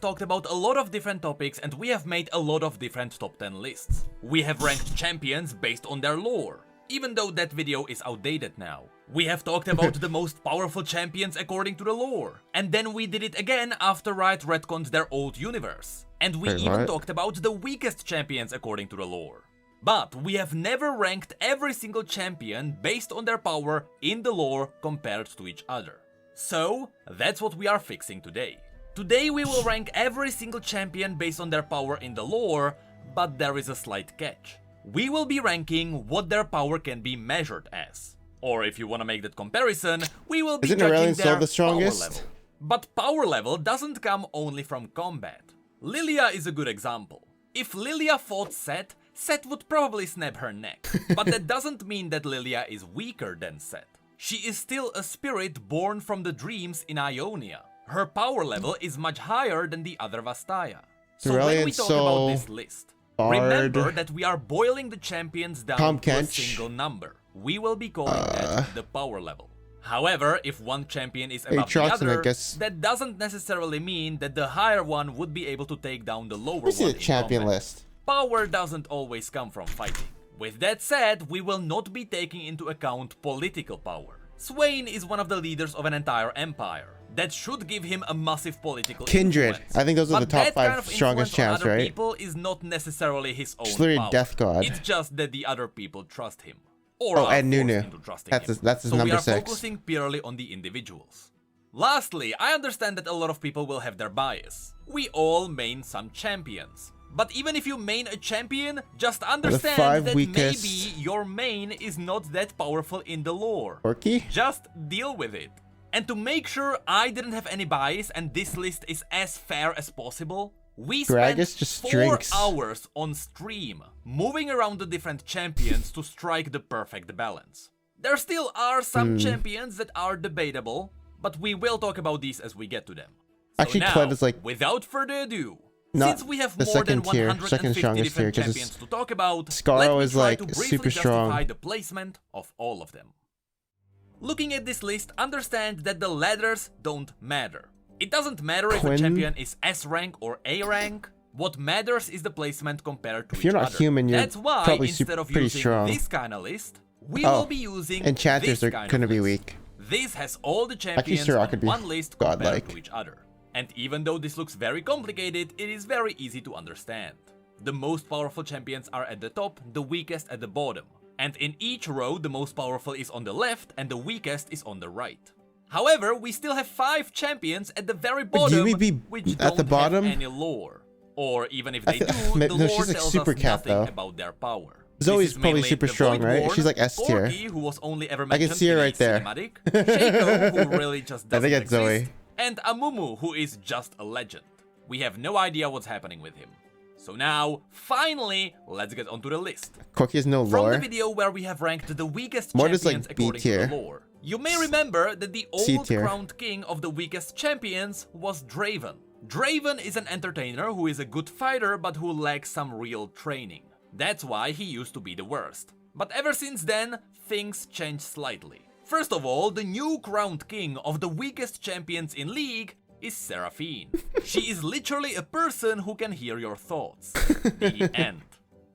talked about a lot of different topics and we have made a lot of different top 10 lists. We have ranked champions based on their lore, even though that video is outdated now. We have talked about the most powerful champions according to the lore, and then we did it again after Riot retconned their old universe. And we even talked about the weakest champions according to the lore. But we have never ranked every single champion based on their power in the lore compared to each other. So, that's what we are fixing today. Today we will rank every single champion based on their power in the lore, but there is a slight catch. We will be ranking what their power can be measured as. Or if you want to make that comparison, we will be judging their power level. But power level doesn't come only from combat. Lilia is a good example. If Lilia fought Sett, Sett would probably snap her neck. But that doesn't mean that Lilia is weaker than Sett. She is still a spirit born from the dreams in Ionia. Her power level is much higher than the other Vastaya. So when we talk about this list, remember that we are boiling the champions down to a single number. We will be calling that the power level. However, if one champion is above the other, that doesn't necessarily mean that the higher one would be able to take down the lower one. Let's see the champion list. Power doesn't always come from fighting. With that said, we will not be taking into account political power. Swain is one of the leaders of an entire empire. That should give him a massive political Kindred. influence. I think those are the top 5 kind of strongest champs, right? People is not necessarily his own power. Death God. It's just that the other people trust him. Or and Nunu. That's his number 6. So we are focusing purely on the individuals. Lastly, I understand that a lot of people will have their bias. We all main some champions. But even if you main a champion, just understand that maybe your main is not that powerful in the lore. Just deal with it. And to make sure I didn't have any bias and this list is as fair as possible, we spent 4 hours on stream, moving around the different champions to strike the perfect balance. There still are some champions that are debatable, but we will talk about these as we get to them. So actually, now, Cled is like without further ado, since we have more than 150 different champions to talk about, let me try to briefly justify the placement of all of them. Looking at this list, understand that the ladders don't matter. It doesn't matter if a champion is S rank or A rank. What matters is the placement compared to each other. If you're not human, you're That's why probably instead of using this kind of list, we will be using enchanters are gonna be weak. This has all the champions on one list compared to each other. And even though this looks very complicated, it is very easy to understand. The most powerful champions are at the top, the weakest at the bottom. And in each row, the most powerful is on the left and the weakest is on the right. However, we still have 5 champions at the very bottom, which don't have any lore. Or even if they do, the lore tells us nothing about their power. Zoe's probably super strong, right? She's like S tier. Who was only ever I can see her right there. Shaco, who really just doesn't I think it's exist, Zoe. and Amumu, who is just a legend. We have no idea what's happening with him. So now, finally, let's get onto the list. Corki has no lore. From the video where we have ranked the weakest champions according to the lore, you may remember that the old crowned king of the weakest champions was Draven. Draven is an entertainer who is a good fighter but who lacks some real training. That's why he used to be the worst. But ever since then, things changed slightly. First of all, the new crowned king of the weakest champions in League is Seraphine. She is literally a person who can hear your thoughts. The end.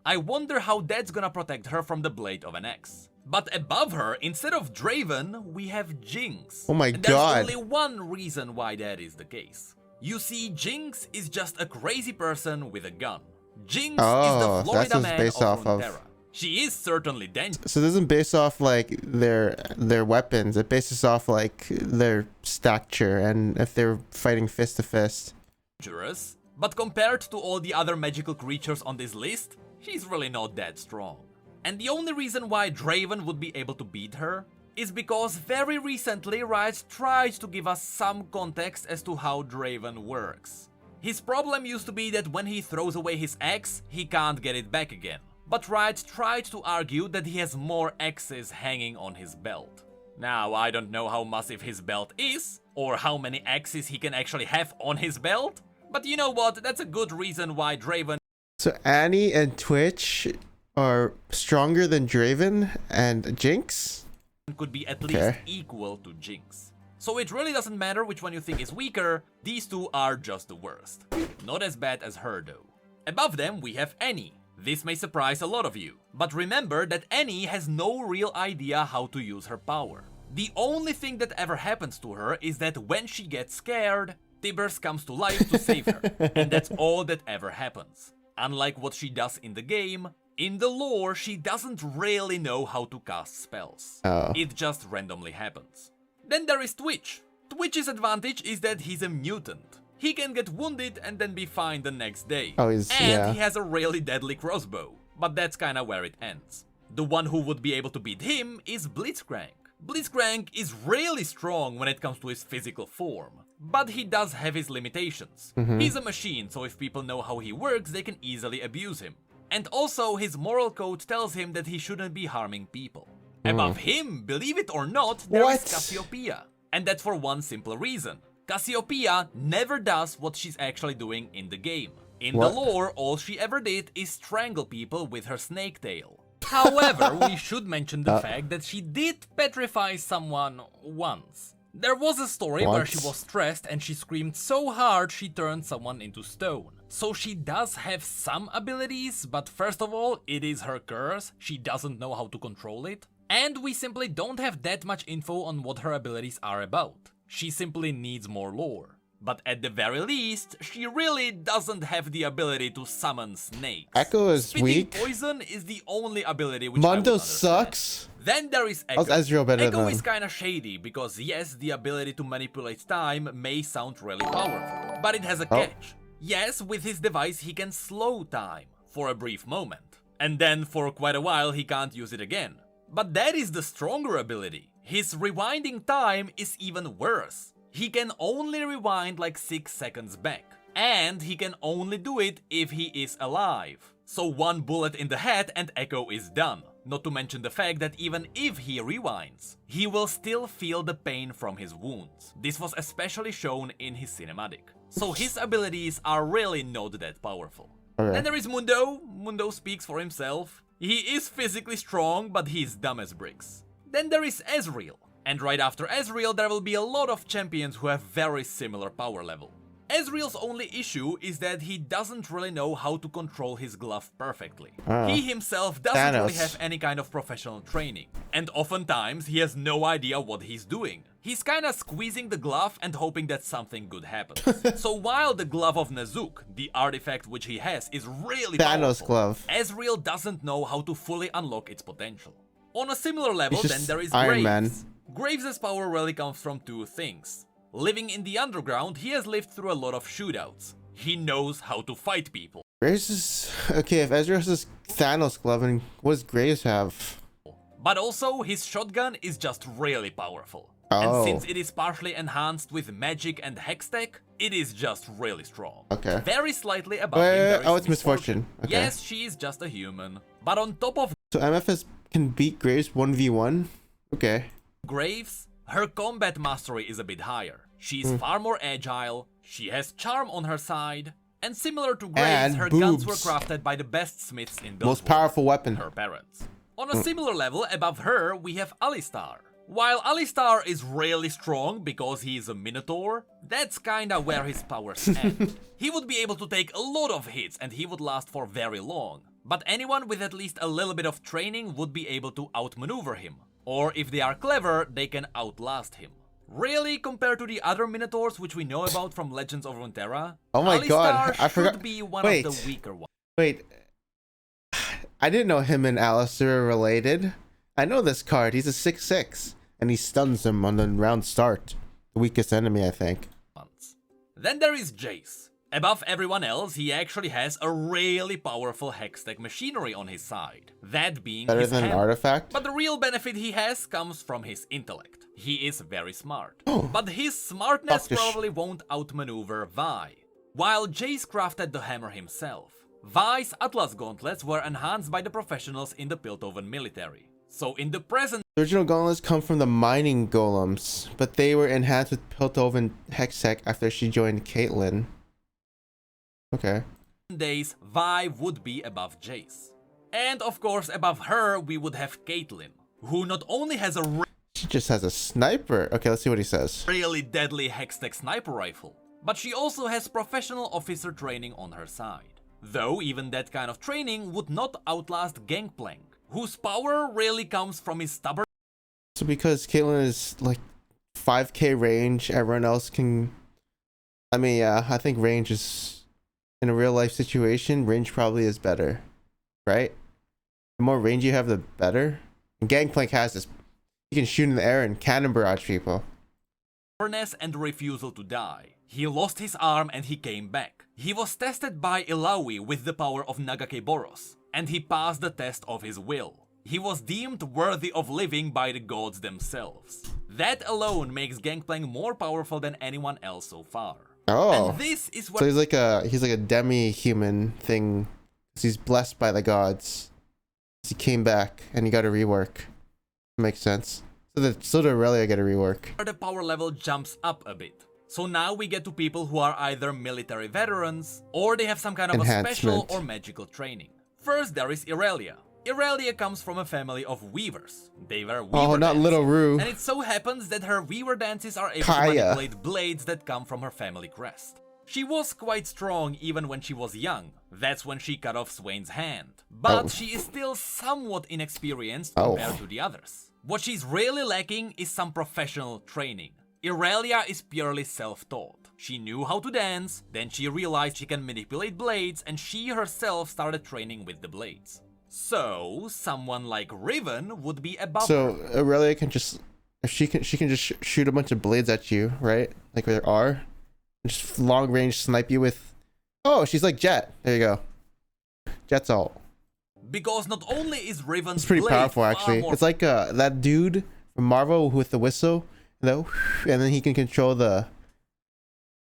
I wonder how that's gonna protect her from the blade of an axe. But above her, instead of Draven, we have Jinx. Oh my and god. There's only one reason why that is the case. You see, Jinx is just a crazy person with a gun. Jinx is the Florida man of Runeterra. She is certainly dangerous. So it doesn't base off like their weapons. It bases off like their stature and if they're fighting fist to fist. Dangerous, but compared to all the other magical creatures on this list, she's really not that strong. And the only reason why Draven would be able to beat her is because very recently Riot tried to give us some context as to how Draven works. His problem used to be that when he throws away his axe, he can't get it back again. But Riot tried to argue that he has more axes hanging on his belt. Now, I don't know how massive his belt is, or how many axes he can actually have on his belt, but you know what, that's a good reason why Draven... So Annie and Twitch are stronger than Draven and Jinx? Could be at least equal to Jinx. So it really doesn't matter which one you think is weaker, these two are just the worst. Not as bad as her though. Above them we have Annie. This may surprise a lot of you, but remember that Annie has no real idea how to use her power. The only thing that ever happens to her is that when she gets scared, Tibbers comes to life to save her, and that's all that ever happens. Unlike what she does in the game, in the lore she doesn't really know how to cast spells. It just randomly happens. Then there is Twitch. Twitch's advantage is that he's a mutant. He can get wounded and then be fine the next day. And he has a really deadly crossbow, but that's kinda where it ends. The one who would be able to beat him is Blitzcrank. Blitzcrank is really strong when it comes to his physical form, but he does have his limitations. He's a machine, so if people know how he works, they can easily abuse him. And also, his moral code tells him that he shouldn't be harming people. Above him, believe it or not, there is Cassiopeia. And that's for one simple reason. Cassiopeia never does what she's actually doing in the game. In the lore, all she ever did is strangle people with her snake tail. However, we should mention the fact that she did petrify someone once. There was a story where she was stressed and she screamed so hard she turned someone into stone. So she does have some abilities, but first of all, it is her curse, she doesn't know how to control it. And we simply don't have that much info on what her abilities are about. She simply needs more lore. But at the very least, she really doesn't have the ability to summon snakes. Echo is weak. Poison is the only ability which Mondo sucks. Then there is Echo. How's Ezreal better Echo than is kinda shady, because yes, the ability to manipulate time may sound really powerful, but it has a catch. Yes, with his device he can slow time, for a brief moment. And then for quite a while he can't use it again. But that is the stronger ability. His rewinding time is even worse. He can only rewind like 6 seconds back. And he can only do it if he is alive. So one bullet in the head and Echo is done. Not to mention the fact that even if he rewinds, he will still feel the pain from his wounds. This was especially shown in his cinematic. So his abilities are really not that powerful. Then there is Mundo. Mundo speaks for himself. He is physically strong, but he's dumb as bricks. Then there is Ezreal. And right after Ezreal, there will be a lot of champions who have very similar power level. Ezreal's only issue is that he doesn't really know how to control his glove perfectly. He himself doesn't really have any kind of professional training. And oftentimes, he has no idea what he's doing. He's kinda squeezing the glove and hoping that something good happens. So while the glove of Nazuk, the artifact which he has, is really powerful, Ezreal doesn't know how to fully unlock its potential. On a similar level, then there is Graves. Graves' power really comes from two things. Living in the underground, he has lived through a lot of shootouts. He knows how to fight people. Graves is... Okay, if Ezreal has this Thanos glove, and what does Graves have? But also, his shotgun is just really powerful. And since it is partially enhanced with magic and hextech, it is just really strong. Very slightly above him, there is it's Misfortune. Yes, she is just a human. But on top of... So MFS can beat Graves 1v1? Graves, her combat mastery is a bit higher. She's far more agile, she has charm on her side, and similar to Graves, her guns were crafted by the best smiths in Buildworld. Most powerful weapon. Her parents. On a similar level, above her, we have Alistar. While Alistar is really strong because he is a Minotaur, that's kinda where his powers end. He would be able to take a lot of hits and he would last for very long. But anyone with at least a little bit of training would be able to outmaneuver him. Or if they are clever, they can outlast him. Really, compared to the other Minotaurs which we know about from Legends of Runeterra, God, I forgot. Should be one of the weaker ones. I didn't know him and Alistair were related. I know this card, he's a 6/6, and he stuns him on the round start. The weakest enemy, I think. Then there is Jace. Above everyone else, he actually has a really powerful hextech machinery on his side. That being better than an artifact. But the real benefit he has comes from his intellect. He is very smart. But his smartness probably won't outmaneuver Vi. While Jace crafted the hammer himself, Vi's Atlas gauntlets were enhanced by the professionals in the Piltover military. So in the present... The original gauntlets come from the mining golems, but they were enhanced with Piltover hextech after she joined Caitlyn. Days, Vi would be above Jace. And of course, above her, we would have Caitlyn, who not only has a... She just has a sniper. Okay, let's see what he says. really deadly Hextech sniper rifle. But she also has professional officer training on her side. Though even that kind of training would not outlast Gangplank, whose power really comes from his stubborn. So because Caitlyn is like 5k range, everyone else can. I mean, yeah, I think range is, in a real life situation, range probably is better, right? The more range you have, the better. And Gangplank has this. He can shoot in the air and cannon barrage people. Stubbornness and refusal to die. He lost his arm and he came back. He was tested by Ilawi with the power of Nagake Boros, and he passed the test of his will. He was deemed worthy of living by the gods themselves. That alone makes Gangplank more powerful than anyone else so far. Oh, and this is what so he's like a demi-human thing. He's blessed by the gods. He came back and he got a rework. Makes sense. So the Aurelia get a rework. the power level jumps up a bit. So now we get to people who are either military veterans, or they have some kind of a special or magical training. First there is Aurelia. Aurelia comes from a family of weavers. They were weaver Oh, not dances, Little Rue. and it so happens that her weaver dances are able to Kaya. manipulate blades that come from her family crest. She was quite strong even when she was young. That's when she cut off Swain's hand. But she is still somewhat inexperienced compared to the others. What she's really lacking is some professional training. Aurelia is purely self-taught. She knew how to dance, then she realized she can manipulate blades, and she herself started training with the blades. So, someone like Riven would be above her. So Aurelia can just, if she can just shoot a bunch of blades at you, right? Like with her R, and just long range snipe you with. Oh, she's like Jet. There you go. Jet's ult. Because not only is Riven's It's pretty blade powerful far actually. more It's like that dude from Marvel with the whistle, though, and then he can control the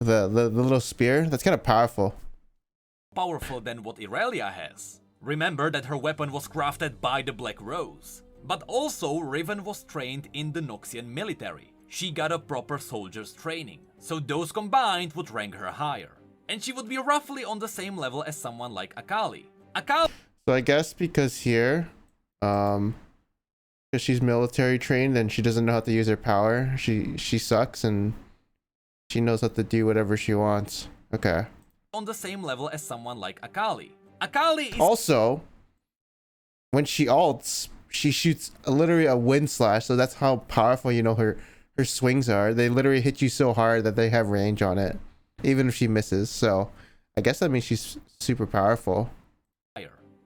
little spear. That's kind of powerful. powerful than what Aurelia has. Remember that her weapon was crafted by the Black Rose. But also Riven was trained in the Noxian military. She got a proper soldier's training. So those combined would rank her higher. And she would be roughly on the same level as someone like Akali. So I guess because here, because she's military trained and she doesn't know how to use her power, she sucks and she knows how to do whatever she wants. Okay. On the same level as someone like Akali. Akali is Also, when she ults, she shoots literally a wind slash, so that's how powerful, you know, her swings are. They literally hit you so hard that they have range on it, even if she misses. So I guess that means she's super powerful.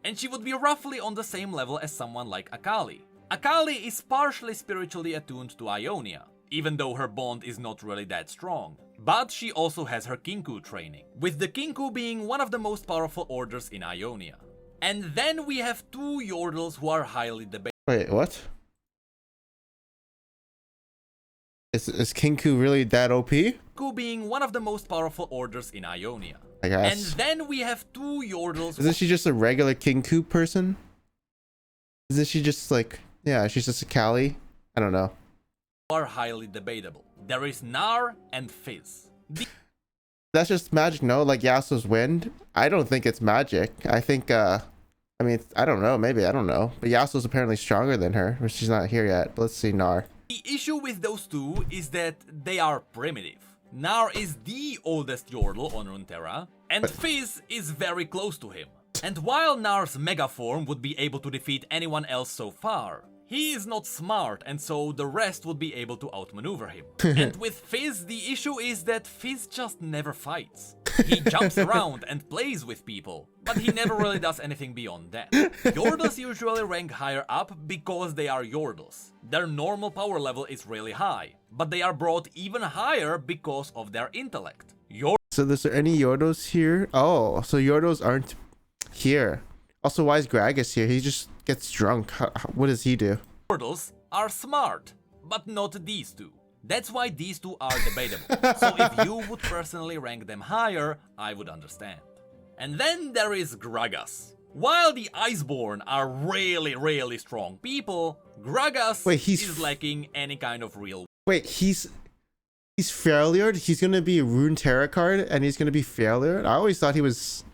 and she would be roughly on the same level as someone like Akali. Akali is partially spiritually attuned to Ionia, even though her bond is not really that strong. But she also has her Kinku training, with the Kinku being one of the most powerful orders in Ionia. And then we have two Yordles who are highly debated. Wait, what? Is Kinku really that OP? Kinku being one of the most powerful orders in Ionia. I guess. And then we have two Yordles. Isn't she just a regular Kinku person? Isn't she just like, yeah, she's just a Kali? I don't know. Are highly debatable. There is Nar and Fizz. That's just magic, no? Like Yasuo's wind? I don't think it's magic. I think, I mean, I don't know, maybe, I don't know. But Yasuo's apparently stronger than her, but she's not here yet. But let's see Nar. The issue with those two is that they are primitive. Nar is the oldest Yordle on Runeterra, and Fizz is very close to him. And while Nar's Mega Form would be able to defeat anyone else so far, he is not smart, and so the rest would be able to outmaneuver him. And with Fizz, the issue is that Fizz just never fights. He jumps around and plays with people, but he never really does anything beyond that. Yordles usually rank higher up because they are Yordles. Their normal power level is really high, but they are brought even higher because of their intellect. So is there any Yordles here? Oh, so Yordles aren't here. Also, why is Gragas here? He just gets drunk. What does he do? Yordles are smart, but not these two. That's why these two are debatable. So if you would personally rank them higher, I would understand. And then there is Gragas. While the Iceborn are really strong people, Gragas is lacking any kind of real... Wait, he's failured? He's gonna be a Runeterra card and he's gonna be failured? I always thought he was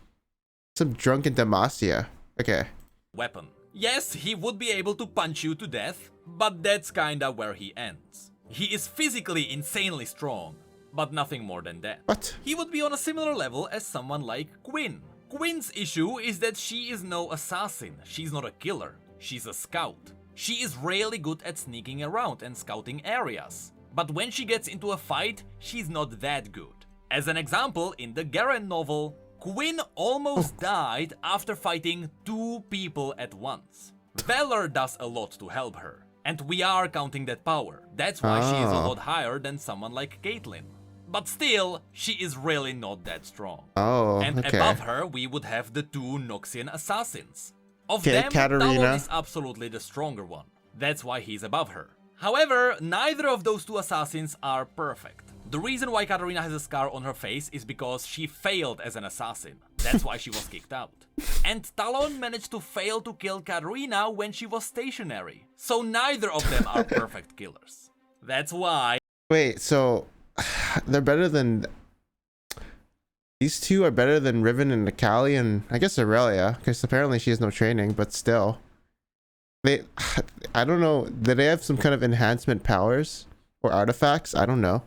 some drunken Demacia. Okay. Weapon. Yes, he would be able to punch you to death, But that's kinda where he ends. He is physically insanely strong, but nothing more than that. What? He would be on a similar level as someone like Quinn. Quinn's issue is that she is no assassin, she's not a killer, she's a scout. She is really good at sneaking around and scouting areas. But when she gets into a fight, she's not that good. As an example, in the Garen novel, Quinn almost died after fighting 2 people at once. Valor does a lot to help her, and we are counting that power. That's why she is a lot higher than someone like Caitlyn. But still, she is really not that strong. Oh, And okay. above her, we would have the 2 Noxian assassins. Of Okay, them, Katarina. Talon is absolutely the stronger one. That's why he's above her. However, neither of those 2 assassins are perfect. The reason why Katarina has a scar on her face is because she failed as an assassin. That's why she was kicked out. And Talon managed to fail to kill Katarina when she was stationary. So neither of them are perfect killers. That's why... Wait, so they're better than... These 2 are better than Riven and Akali and I guess Aurelia, because apparently she has no training, but still. I don't know, did they have some kind of enhancement powers? Or artifacts? I don't know.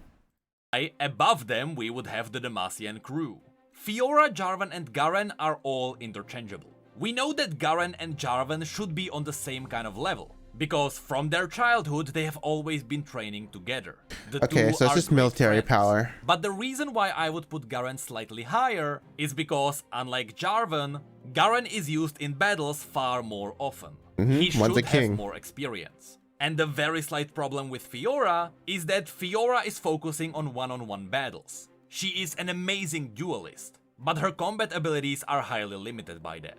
Above them, we would have the Demacian crew. Fiora, Jarvan and Garen are all interchangeable. We know that Garen and Jarvan should be on the same kind of level, because from their childhood they have always been training together. The Okay, 2 so it's are just great military friends. power. But the reason why I would put Garen slightly higher is because, unlike Jarvan, Garen is used in battles far more often. He one's a should have king. more experience. And the very slight problem with Fiora is that Fiora is focusing on one-on-one battles. She is an amazing duelist, but her combat abilities are highly limited by that.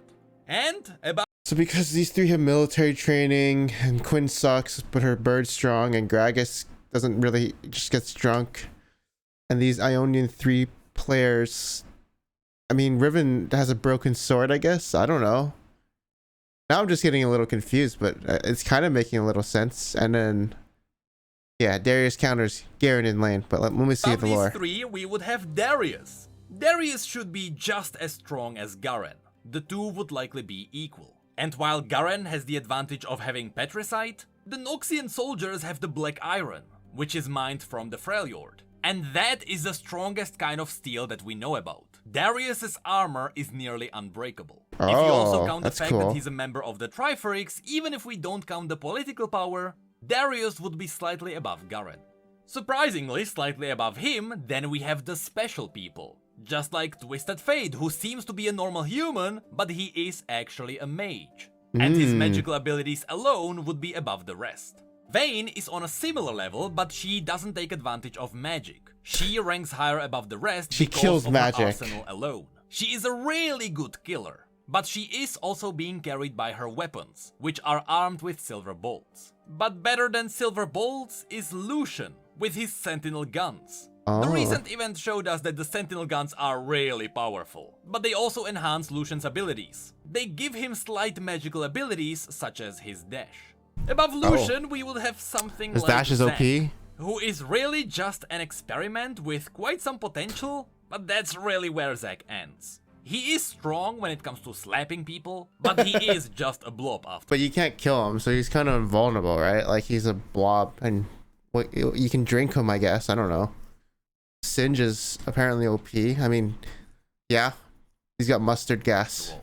And about So because these 3 have military training, and Quinn sucks, but her bird's strong, and Gragas doesn't really, just gets drunk, and these Ionian 3 players, I mean, Riven has a broken sword, I guess? I don't know. Now I'm just getting a little confused, but it's kind of making a little sense. And then, yeah, Darius counters Garen in lane, but let me see the these lore. 3, we would have Darius. Darius should be just as strong as Garen. The 2 would likely be equal. And while Garen has the advantage of having Petricite, the Noxian soldiers have the Black Iron, which is mined from the Freljord. And that is the strongest kind of steel that we know about. Darius's armor is nearly unbreakable. If you also count the that's fact cool. that he's a member of the Triforix, even if we don't count the political power, Darius would be slightly above Garen. Surprisingly, slightly above him, then we have the special people. Just like Twisted Fate, who seems to be a normal human, but he is actually a mage. And his magical abilities alone would be above the rest. Vayne is on a similar level, but she doesn't take advantage of magic. She ranks higher above the rest She because kills of magic. her arsenal alone. She is a really good killer, but she is also being carried by her weapons, which are armed with silver bolts. But better than silver bolts is Lucian, with his sentinel guns. The recent event showed us that the sentinel guns are really powerful, but they also enhance Lucian's abilities. They give him slight magical abilities, such as his dash. Above Lucian, we will have something His like dash is Zac, OP. who is really just an experiment with quite some potential, but that's really where Zac ends. He is strong when it comes to slapping people, but he is just a blob after. But you can't kill him, so he's kind of invulnerable, right? Like he's a blob, and you can drink him, I guess. I don't know. Singe is apparently OP. I mean, yeah, he's got mustard gas.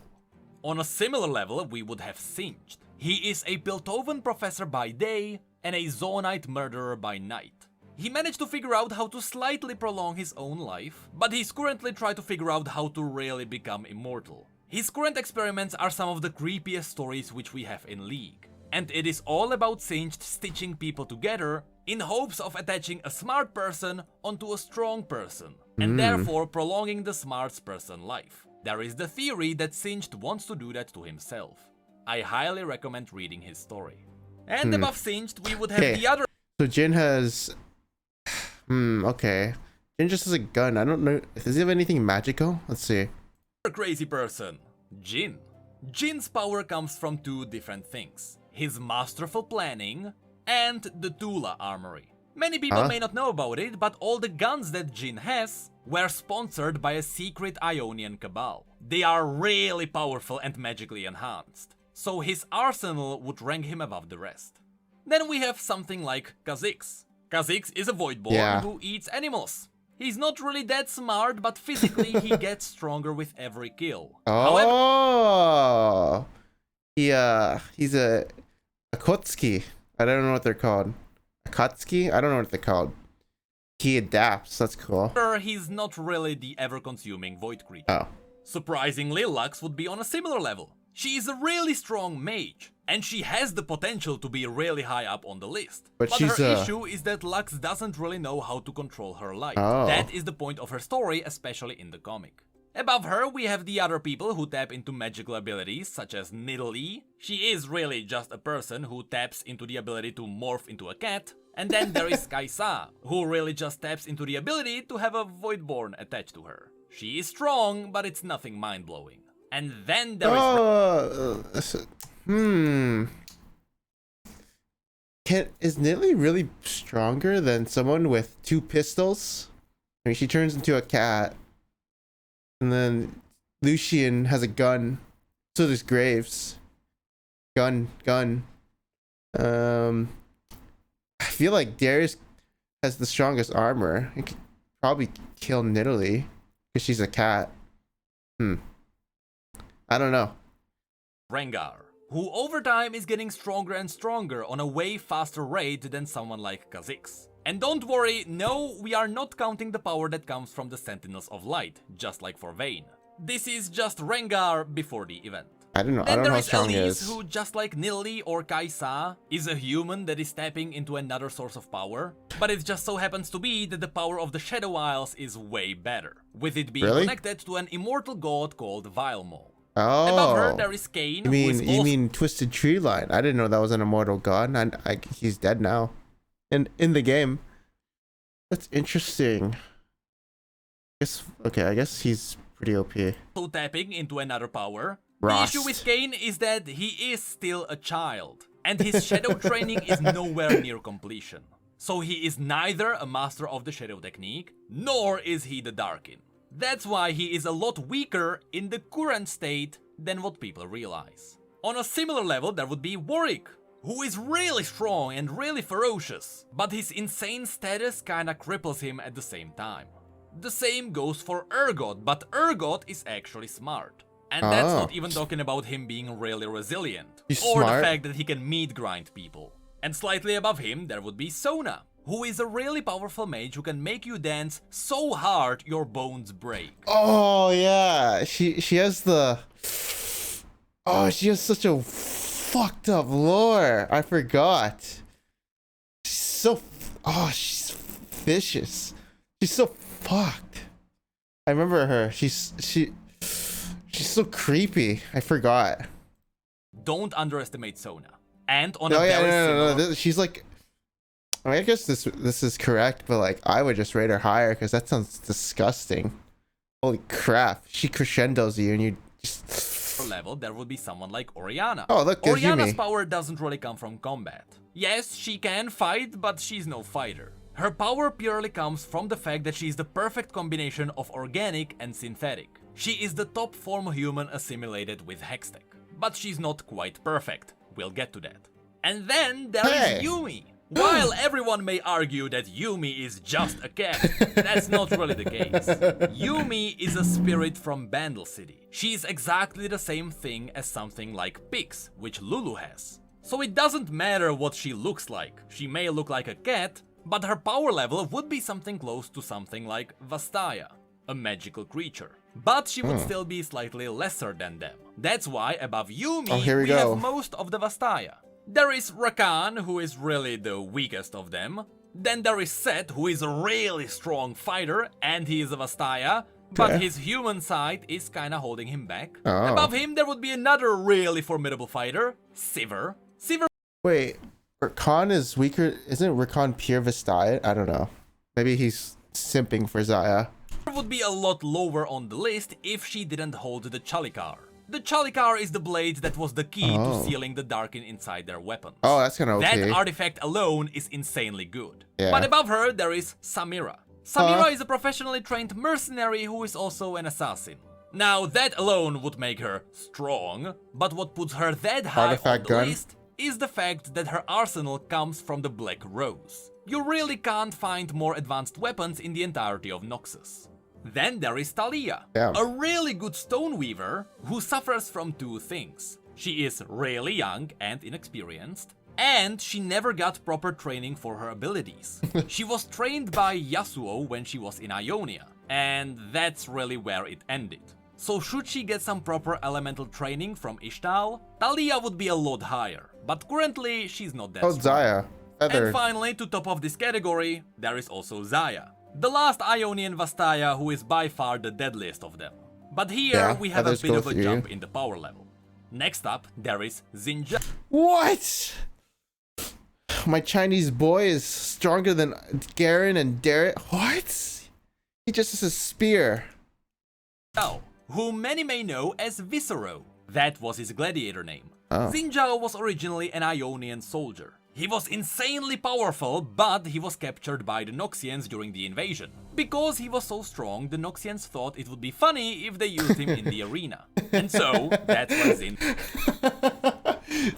On a similar level, we would have Singed. He is a Piltovan professor by day and a Zoanite murderer by night. He managed to figure out how to slightly prolong his own life, but he's currently trying to figure out how to really become immortal. His current experiments are some of the creepiest stories which we have in League, and it is all about Singed stitching people together in hopes of attaching a smart person onto a strong person, and therefore prolonging the smart person's life. There is the theory that Singed wants to do that to himself. I highly recommend reading his story. And above Singed, we would have the other So Jin has... okay. Jin just has a gun. I don't know. Does he have anything magical? Let's see. crazy person, Jin. Jin's power comes from 2 different things. His masterful planning and the Tula armory. Many people may not know about it, but all the guns that Jin has were sponsored by a secret Ionian cabal. They are really powerful and magically enhanced, so his arsenal would rank him above the rest. Then we have something like xBruceyx. xBruceyx is a Voidborn who eats animals. He's not really that smart, but physically he gets stronger with every kill. Oh, he's a Akotsuki. I don't know what they're called. Akatsuki? I don't know what they're called. He adapts. That's cool. However, he's not really the ever-consuming void creature. Oh. Surprisingly, Lux would be on a similar level. She is a really strong mage, and she has the potential to be really high up on the list. But she's her issue is that Lux doesn't really know how to control her light. Oh. That is the point of her story, especially in the comic. Above her, we have the other people who tap into magical abilities, such as Nidalee. She is really just a person who taps into the ability to morph into a cat. And then there is Kaisa, who really just taps into the ability to have a Voidborn attached to her. She is strong, but it's nothing mind-blowing. And then there is... Is Nidalee really stronger than someone with 2 pistols? I mean, she turns into a cat. And then Lucian has a gun. So does Graves. Gun. I feel like Darius has the strongest armor. He could probably kill Nidalee because she's a cat. I don't know. Rengar, who over time is getting stronger and stronger on a way faster rate than someone like xBruceyx. And don't worry, no, we are not counting the power that comes from the Sentinels of Light, just like for Vayne. This is just Rengar before the event. I don't know. Then I don't know how there is strong he Elise, is. who, just like Nidalee or Kaisa, is a human that is tapping into another source of power. But it just so happens to be that the power of the Shadow Isles is way better, with it being connected to an immortal god called Vilemo. Oh, above her there is Kain. You mean Twisted Tree Line? I didn't know that was an immortal god. He's dead now, in the game. That's interesting. I guess he's pretty OP. So tapping into another power. Rost. The issue with Kain is that he is still a child, and his shadow training is nowhere near completion. So he is neither a master of the shadow technique, nor is he the Darkin. That's why he is a lot weaker in the current state than what people realize. On a similar level, there would be Warwick, who is really strong and really ferocious, but his insane status kinda cripples him at the same time. The same goes for Urgot, but Urgot is actually smart. And that's not even talking about him being really resilient, He's or smart. the fact that he can meat grind people. And slightly above him, there would be Sona, who is a really powerful mage who can make you dance so hard your bones break. Oh yeah, she has the. Oh, she has such a fucked up lore. I forgot. She's so. Oh, she's vicious. She's so fucked. I remember her. She's so creepy. I forgot. Don't underestimate Sona. And on No, a very no. similar... She's like. I mean, I guess this is correct, but like I would just rate her higher because that sounds disgusting. Holy crap! She crescendos you and you just. level, there would be someone like Orianna. Oh, look, there's Orianna's Yuumi. power doesn't really come from combat. Yes, she can fight, but she's no fighter. Her power purely comes from the fact that she is the perfect combination of organic and synthetic. She is the top form human assimilated with Hextech. But she's not quite perfect. We'll get to that. And then there is Yuumi. While everyone may argue that Yuumi is just a cat, that's not really the case. Yuumi is a spirit from Bandle City. She's exactly the same thing as something like Pix, which Lulu has. So it doesn't matter what she looks like. She may look like a cat, but her power level would be something close to something like Vastaya, a magical creature. But she would still be slightly lesser than them. That's why above Yuumi, here we we go. have most of the Vastaya. There is Rakan, who is really the weakest of them. Then there is Set, who is a really strong fighter, and he is a Vastaya, but Okay. his human side is kinda holding him back. Oh. Above him, there would be another really formidable fighter, Sivir. Sivir Wait, Rakan is weaker. Isn't Rakan pure Vastaya? I don't know. Maybe he's simping for Zaya. would be a lot lower on the list if she didn't hold the Chalikar. The Chalikar is the blade that was the key to sealing the Darkin inside their weapons. Oh, that's kind of That okay. artifact alone is insanely good. Yeah. But above her, there is Samira. Samira is a professionally trained mercenary who is also an assassin. Now, that alone would make her strong, but what puts her that high Artifact on the gun? list is the fact that her arsenal comes from the Black Rose. You really can't find more advanced weapons in the entirety of Noxus. Then there is Talia, Yeah. a really good stone weaver who suffers from two things. She is really young and inexperienced, and she never got proper training for her abilities. She was trained by Yasuo when she was in Ionia, and that's really where it ended. So should she get some proper elemental training from Ishtal, Talia would be a lot higher, but currently she's not that Oh, strong. Xayah. Feather. And finally, to top of this category, there is also Xayah, the last Ionian Vastaya who is by far the deadliest of them. But here Yeah, we have a others bit go of a through. jump in the power level. Next up, there is Xinjiao. What? My Chinese boy is stronger than Garen and Derek. What? He just has a spear. Whom many may know as Viscero. That was his gladiator name. Oh. Xinjiao was originally an Ionian soldier. He was insanely powerful, but he was captured by the Noxians during the invasion. Because he was so strong, the Noxians thought it would be funny if they used him in the arena. And so, that's why Xin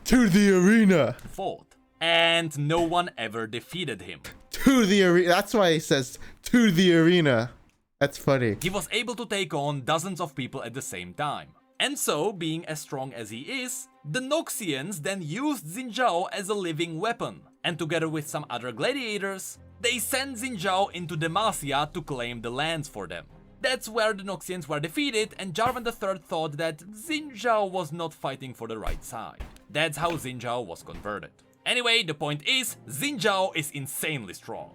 To the arena. fought. And no one ever defeated him. To the arena. That's why he says to the arena. That's funny. He was able to take on dozens of people at the same time. And so, being as strong as he is, the Noxians then used Xinjiao as a living weapon, and together with some other gladiators, they sent Xinjiao into Demacia to claim the lands for them. That's where the Noxians were defeated, and Jarvan III thought that Xinjiao was not fighting for the right side. That's how Xinjiao was converted. Anyway, the point is, Xinjiao is insanely strong.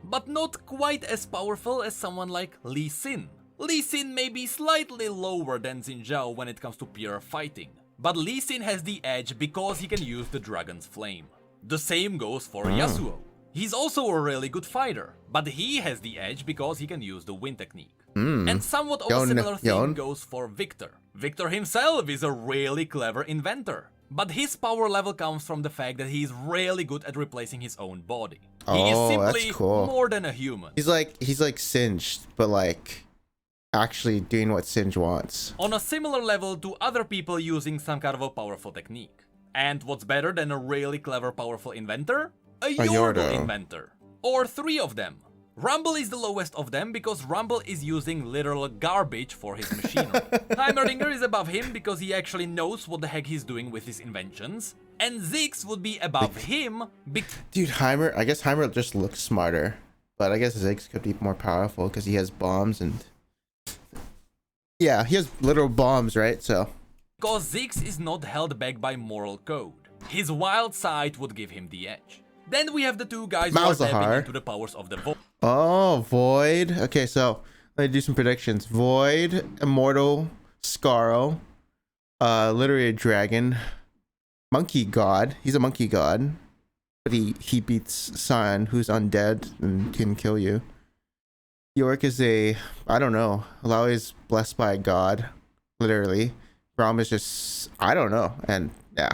But not quite as powerful as someone like Lee Sin. Lee Sin may be slightly lower than Xinjiao when it comes to pure fighting, but Lee Sin has the edge because he can use the Dragon's Flame. The same goes for Yasuo. He's also a really good fighter, but he has the edge because he can use the Wind technique. And somewhat of a similar thing goes for Victor. Victor himself is a really clever inventor, but his power level comes from the fact that he is really good at replacing his own body. He is simply that's cool. more than a human. He's like Singed, but like actually doing what Singe wants. On a similar level to other people using some kind of a powerful technique. And what's better than a really clever powerful inventor? A Yordle inventor. Or three of them. Rumble is the lowest of them because Rumble is using literal garbage for his machinery. Heimerdinger is above him because he actually knows what the heck he's doing with his inventions. And Ziggs would be above him Dude, I guess Heimer just looks smarter. But I guess Ziggs could be more powerful because he has bombs and... Yeah, he has literal bombs, right? So... because Ziggs is not held back by moral code. His wild side would give him the edge. Then we have the two guys who are tapping into the powers of the Void. Oh, Void. Okay, so let me do some predictions. Void, Immortal, Scarrow, literally a dragon, Monkey God. He's a monkey god, but he beats Sion, who's undead and can kill you. Yorick is I don't know. Lao is blessed by a god, literally. Braum is just, I don't know, and yeah.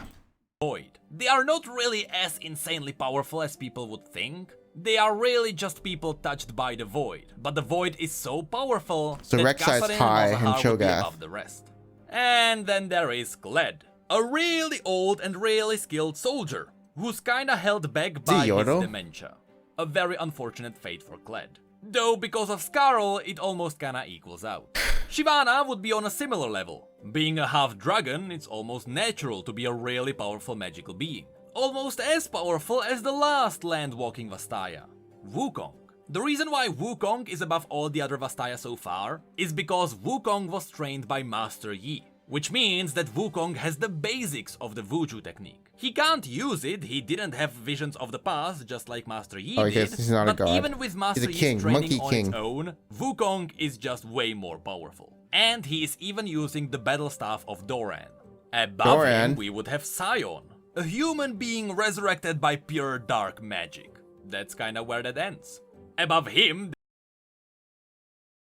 Void. They are not really as insanely powerful as people would think. They are really just people touched by the Void. But the Void is so powerful So that Rek'Sai is Kassadin high and and Malzahar would be Cho'Gath. above the rest. And then there is Kled, a really old and really skilled soldier, who's kinda held back by his dementia. A very unfortunate fate for Kled. Though because of Scarl, it almost kinda equals out. Shyvana would be on a similar level. Being a half-dragon, it's almost natural to be a really powerful magical being. Almost as powerful as the last land-walking Vastaya, Wukong. The reason why Wukong is above all the other Vastaya so far is because Wukong was trained by Master Yi, which means that Wukong has the basics of the Wuju technique. He can't use it, he didn't have visions of the past just like Master Yi did, he's not a but god. even with Master Yi's king, training monkey on king. its own, Wukong is just way more powerful. And he is even using the battle staff of Doran. Above him we would have Sion, a human being resurrected by pure dark magic. That's kinda where that ends. Above him,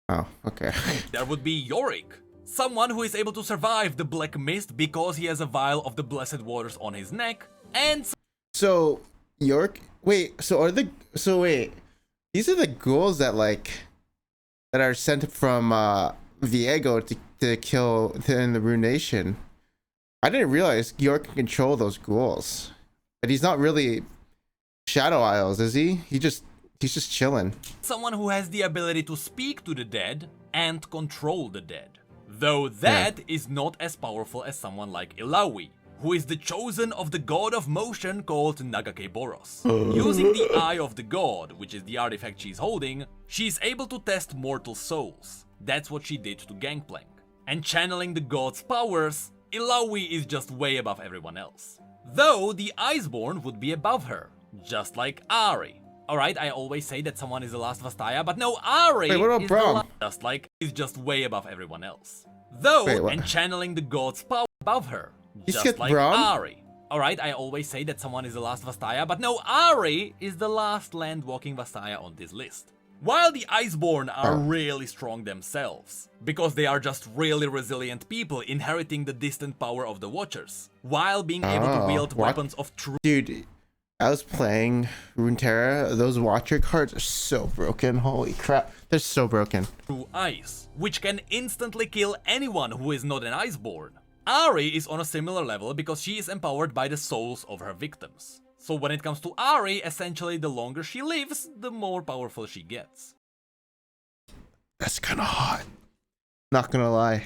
Oh, okay. there would be Yorick, someone who is able to survive the Black Mist because he has a vial of the Blessed Waters on his neck, and So York, wait. These are the ghouls that that are sent from Viego to kill in the Ruination. I didn't realize York can control those ghouls. But he's not really Shadow Isles, is he? He's just chilling. Someone who has the ability to speak to the dead and control the dead. Though that is not as powerful as someone like Illaoi, who is the chosen of the god of motion called Nagakeboros. Using the Eye of the God, which is the artifact she's holding, she's able to test mortal souls. That's what she did to Gangplank. And channeling the god's powers, Illaoi is just way above everyone else. Though the Iceborn would be above her, just like Ari. Alright, I always say that someone is the last Vastaya, but no, Ari Wait, what about is Braum? just like is just way above everyone else. Though, and channeling the god's power above her, just like Braum? Ari. Alright, I always say that someone is the last Vastaya, but no, Ari is the last land-walking Vastaya on this list. While the Iceborn are really strong themselves, because they are just really resilient people inheriting the distant power of the Watchers, while being able to wield weapons of true— Dude, I was playing Runeterra. Those Watcher cards are so broken. Holy crap. They're so broken. true ice, which can instantly kill anyone who is not an Iceborn. Ari is on a similar level because she is empowered by the souls of her victims. So when it comes to Ari, essentially the longer she lives, the more powerful she gets. That's kind of hot. Not gonna lie.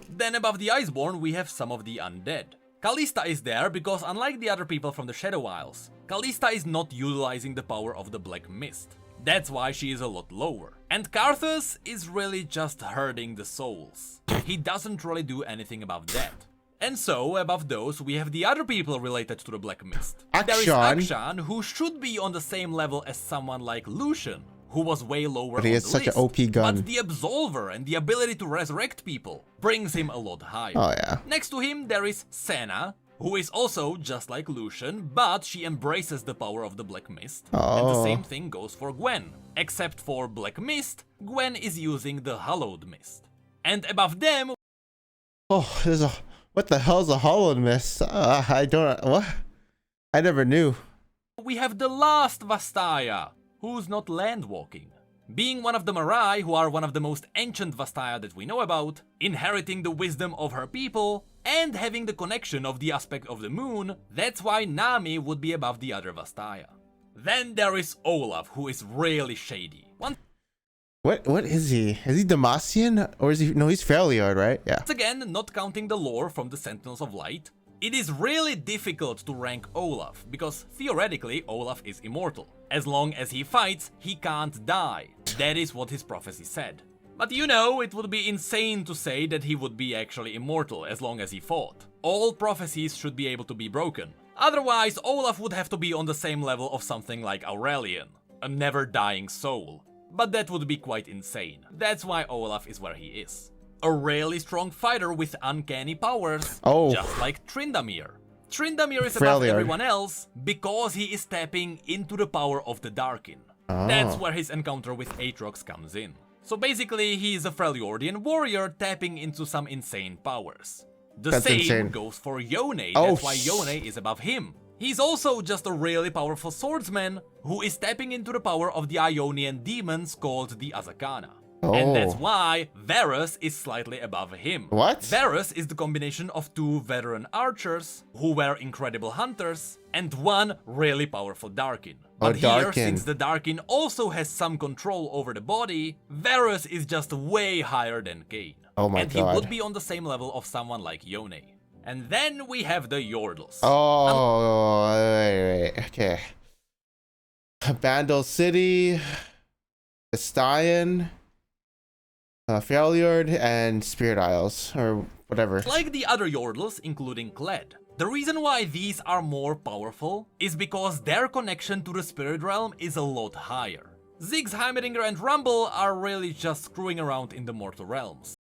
Then above the Iceborn, we have some of the undead. Kalista is there because unlike the other people from the Shadow Isles, Kalista is not utilizing the power of the Black Mist. That's why she is a lot lower. And Karthus is really just herding the souls. He doesn't really do anything about that. And so, above those, we have the other people related to the Black Mist. There is Akshan, who should be on the same level as someone like Lucian, who was way lower But he has such an OP gun. But the Absolver and the ability to resurrect people brings him a lot higher. Oh yeah. Next to him, there is Senna, who is also just like Lucian, but she embraces the power of the Black Mist. And the same thing goes for Gwen. Except for Black Mist, Gwen is using the Hallowed Mist. And above them... Oh, there's a... What the hell's a Hallowed Mist? I don't... What? I never knew. We have the last Vastaya, who's not landwalking. Being one of the Marai, who are one of the most ancient Vastaya that we know about, inheriting the wisdom of her people, and having the connection of the aspect of the moon, that's why Nami would be above the other Vastaya. Then there is Olaf, who is really shady. What is he? Is he Demacian? Or is he... No, he's Freljord, right? Yeah. Once again, not counting the lore from the Sentinels of Light, it is really difficult to rank Olaf, because theoretically Olaf is immortal. As long as he fights, he can't die. That is what his prophecy said. But you know, it would be insane to say that he would be actually immortal as long as he fought. All prophecies should be able to be broken. Otherwise, Olaf would have to be on the same level of something like Aurelian, a never-dying soul. But that would be quite insane. That's why Olaf is where he is. A really strong fighter with uncanny powers, just like Tryndamere. Tryndamere is above everyone else because he is tapping into the power of the Darkin. That's where his encounter with Aatrox comes in. So basically, he is a Freljordian warrior tapping into some insane powers. The same goes for Yone, that's why Yone is above him. He's also just a really powerful swordsman who is tapping into the power of the Ionian demons called the Azakana. And that's why Varus is slightly above him. What? Varus is the combination of two veteran archers who were incredible hunters and one really powerful Darkin. But here, since the Darkin also has some control over the body, Varus is just way higher than Kayn. Oh my god. And he would be on the same level of someone like Yone. And then we have the Yordles. Oh, wait, okay. Bandle City, Estian, Freljord, and Spirit Isles, or whatever. Like the other Yordles, including Kled. The reason why these are more powerful is because their connection to the Spirit Realm is a lot higher. Ziggs, Heimeringer, and Rumble are really just screwing around in the mortal realms.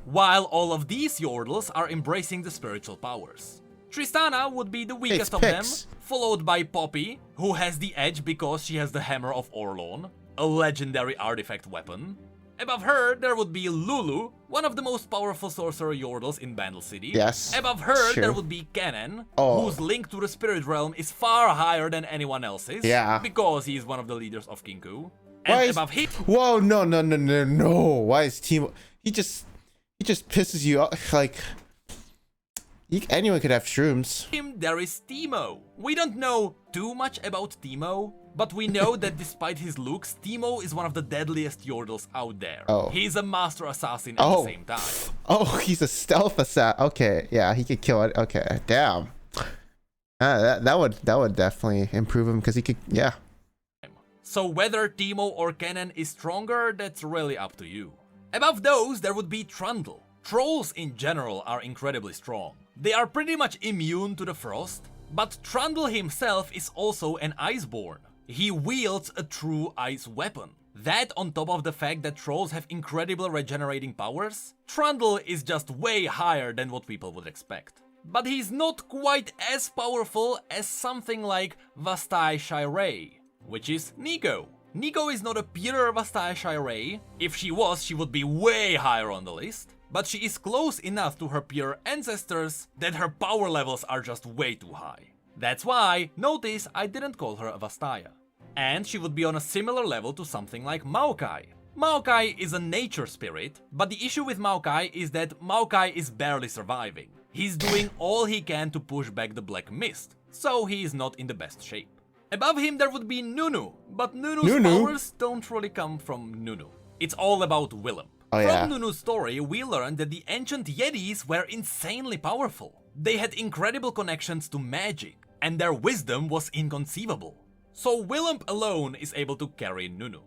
While all of these Yordles are embracing the spiritual powers. Tristana would be the weakest of them, followed by Poppy, who has the edge because she has the Hammer of Orlon, a legendary artifact weapon. Above her, there would be Lulu, one of the most powerful sorcerer Yordles in Bandle City. Yes. Above her, there would be Kennen, whose link to the spirit realm is far higher than anyone else's. Yeah. Because he is one of the leaders of Kinkou. And above him... Whoa, no. Why is Timo... He he just pisses you off. Like, anyone could have shrooms. There is Teemo. We don't know too much about Teemo, but we know that despite his looks, Teemo is one of the deadliest Yordles out there. Oh. He's a master assassin at the same time. Oh, he's a stealth assassin. Okay, yeah, he could kill it. Okay, damn. That would definitely improve him because he could, yeah. So whether Teemo or Kennen is stronger, that's really up to you. Above those, there would be Trundle. Trolls in general are incredibly strong. They are pretty much immune to the frost, but Trundle himself is also an Iceborn. He wields a true ice weapon. That on top of the fact that trolls have incredible regenerating powers, Trundle is just way higher than what people would expect. But he's not quite as powerful as something like Vastai Shirei, which is Nico. Nico is not a pure Vastai Shirei. If she was, she would be way higher on the list. But she is close enough to her pure ancestors that her power levels are just way too high. That's why, notice I didn't call her a Vastaya. And she would be on a similar level to something like Maokai. Maokai is a nature spirit, but the issue with Maokai is that Maokai is barely surviving. He's doing all he can to push back the black mist, so he is not in the best shape. Above him there would be Nunu, but Nunu's powers don't really come from Nunu. It's all about Willem. From Nunu's story, we learned that the ancient Yetis were insanely powerful. They had incredible connections to magic, and their wisdom was inconceivable. So Willem alone is able to carry Nunu.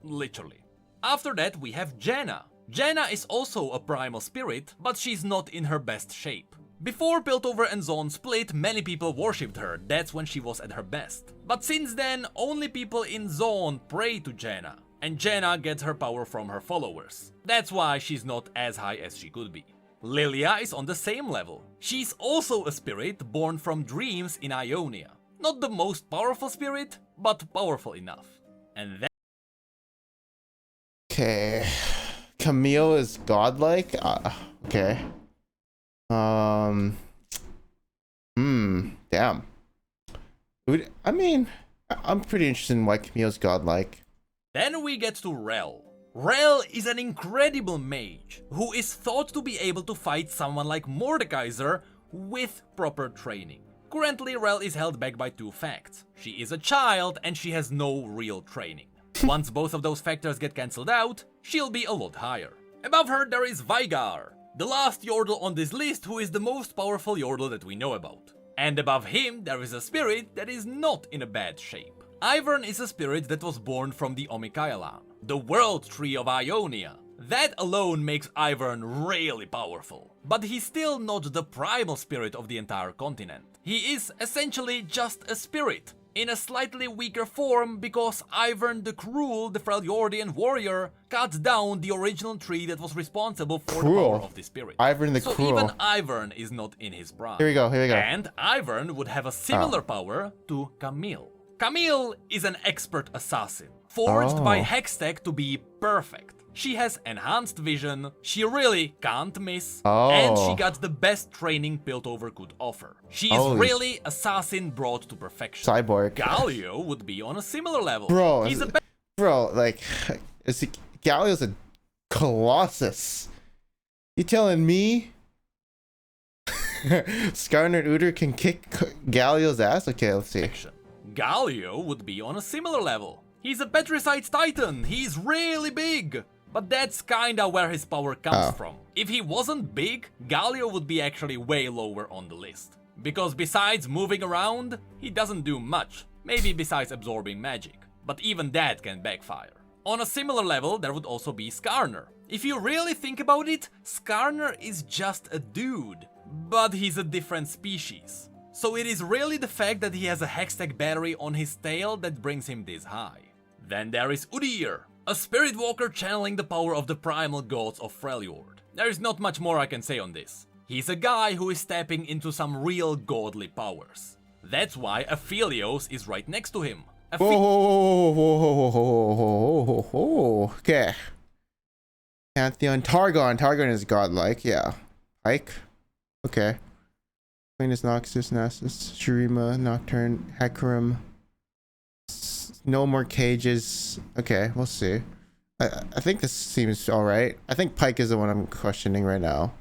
Literally. After that we have Janna. Janna is also a primal spirit, but she's not in her best shape. Before Piltover and Zone split, many people worshipped her, that's when she was at her best. But since then, only people in Zone pray to Janna, and Janna gets her power from her followers. That's why she's not as high as she could be. Lilia is on the same level. She's also a spirit born from dreams in Ionia. Not the most powerful spirit, but powerful enough. And then... Okay. Camille is godlike? Okay. Damn. I mean, I'm pretty interested in why Camille's godlike. Then we get to Rel. Rel is an incredible mage, who is thought to be able to fight someone like Mordekaiser with proper training. Currently, Rel is held back by two facts. She is a child and she has no real training. Once both of those factors get cancelled out, she'll be a lot higher. Above her there is Veigar, the last Yordle on this list who is the most powerful Yordle that we know about. And above him there is a spirit that is not in a bad shape. Ivern is a spirit that was born from the Omikaelan, the world tree of Ionia. That alone makes Ivern really powerful. But he's still not the primal spirit of the entire continent. He is essentially just a spirit, in a slightly weaker form because Ivern the Cruel, the Freljordian warrior, cut down the original tree that was responsible for the power of the spirit. Ivern the so Cruel. Even Ivern is not in his prime. Here we go. And Ivern would have a similar power to Camille. Camille is an expert assassin, forged by Hextech to be perfect. She has enhanced vision, she really can't miss, and she got the best training Piltover could offer. She is really assassin brought to perfection. Cyborg. Galio would be on a similar level. Bro, He's like, Galio's a colossus. You telling me Skarner Uter can kick Galio's ass? Okay, let's see. Galio would be on a similar level. He's a Petricite's Titan, he's really big. But that's kinda where his power comes from. If he wasn't big, Galio would be actually way lower on the list. Because besides moving around, he doesn't do much, maybe besides absorbing magic. But even that can backfire. On a similar level, there would also be Skarner. If you really think about it, Skarner is just a dude. But he's a different species. So it is really the fact that he has a Hextech battery on his tail that brings him this high. Then there is Udyr, a spirit walker channeling the power of the primal gods of Freljord. There is not much more I can say on this. He's a guy who is tapping into some real godly powers. That's why Aphelios is right next to him. Okay. Pantheon, Targon. Targon is godlike, yeah. Pike. Okay. Queen's Noxus, Nasus, Shurima, Nocturne, Hecarim. No more cages. Okay, we'll see. I think this seems alright. I think Pike is the one I'm questioning right now.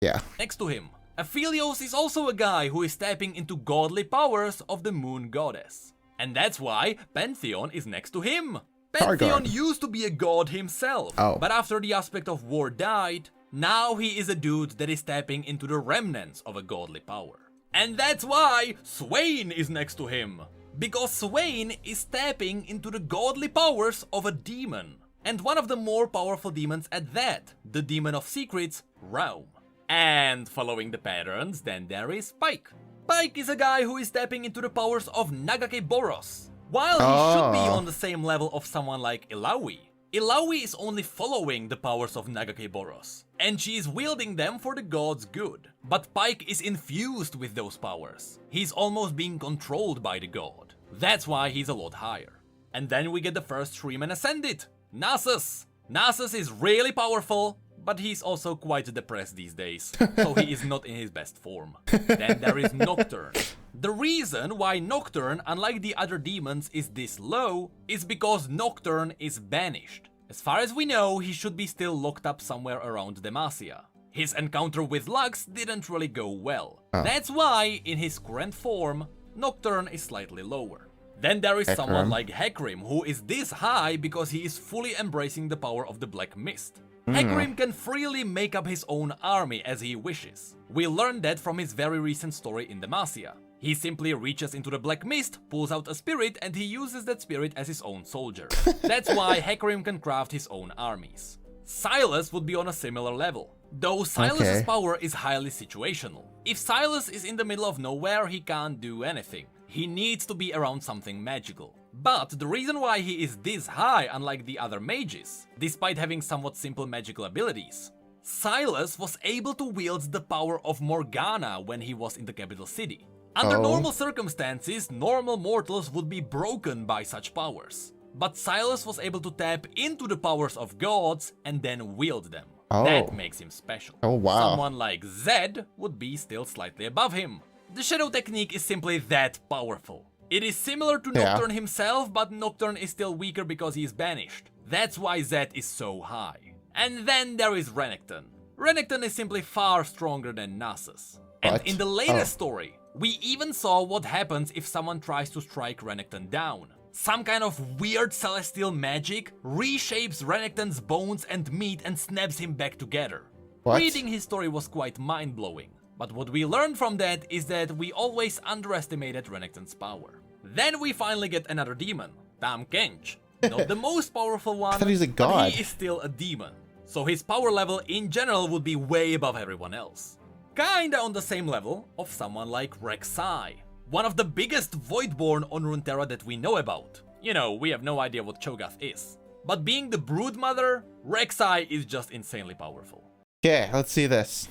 Yeah. Next to him, Aphelios is also a guy who is tapping into godly powers of the moon goddess. And that's why Pantheon is next to him. Pantheon Targon. used to be a god himself, but after the aspect of war died, now he is a dude that is tapping into the remnants of a godly power. And that's why Swain is next to him. Because Swain is tapping into the godly powers of a demon. And one of the more powerful demons at that, the demon of secrets, Raum. And following the patterns, then there is Pike. Pike is a guy who is tapping into the powers of Nagake Boros. While he should be on the same level of someone like Illaoi. Illaoi is only following the powers of Nagake Boros, and she is wielding them for the god's good. But Pike is infused with those powers. He's almost being controlled by the god. That's why he's a lot higher. And then we get the first Shreeman Ascended, Nasus. Nasus is really powerful, but he's also quite depressed these days, so he is not in his best form. Then there is Nocturne. The reason why Nocturne, unlike the other demons, is this low is because Nocturne is banished. As far as we know, he should be still locked up somewhere around Demacia. His encounter with Lux didn't really go well. That's why, in his current form, Nocturne is slightly lower. Then there is someone like Hecarim, who is this high because he is fully embracing the power of the Black Mist. Hecarim can freely make up his own army as he wishes. We learned that from his very recent story in Demacia. He simply reaches into the Black Mist, pulls out a spirit, and he uses that spirit as his own soldier. That's why Hecarim can craft his own armies. Silas would be on a similar level, though Silas's power is highly situational. If Silas is in the middle of nowhere, he can't do anything. He needs to be around something magical. But the reason why he is this high, unlike the other mages, despite having somewhat simple magical abilities, Silas was able to wield the power of Morgana when he was in the capital city. Under normal circumstances, normal mortals would be broken by such powers. But Silas was able to tap into the powers of gods and then wield them. That makes him special. Someone like Zed would be still slightly above him. The shadow technique is simply that powerful. It is similar to Nocturne himself, but Nocturne is still weaker because he is banished. That's why Zed is so high. And then there is Renekton. Renekton is simply far stronger than Nasus. And in the latest story, we even saw what happens if someone tries to strike Renekton down. Some kind of weird celestial magic reshapes Renekton's bones and meat and snaps him back together. Reading his story was quite mind-blowing. But what we learned from that is that we always underestimated Renekton's power. Then we finally get another demon, Tam Kench. Not the most powerful one, I thought he's a god. but he is still a demon. So his power level in general would be way above everyone else. Kinda on the same level of someone like Rek'Sai, one of the biggest Voidborn on Runeterra that we know about. You know, we have no idea what Cho'Gath is. But being the Broodmother, Rek'Sai is just insanely powerful. Okay, let's see this.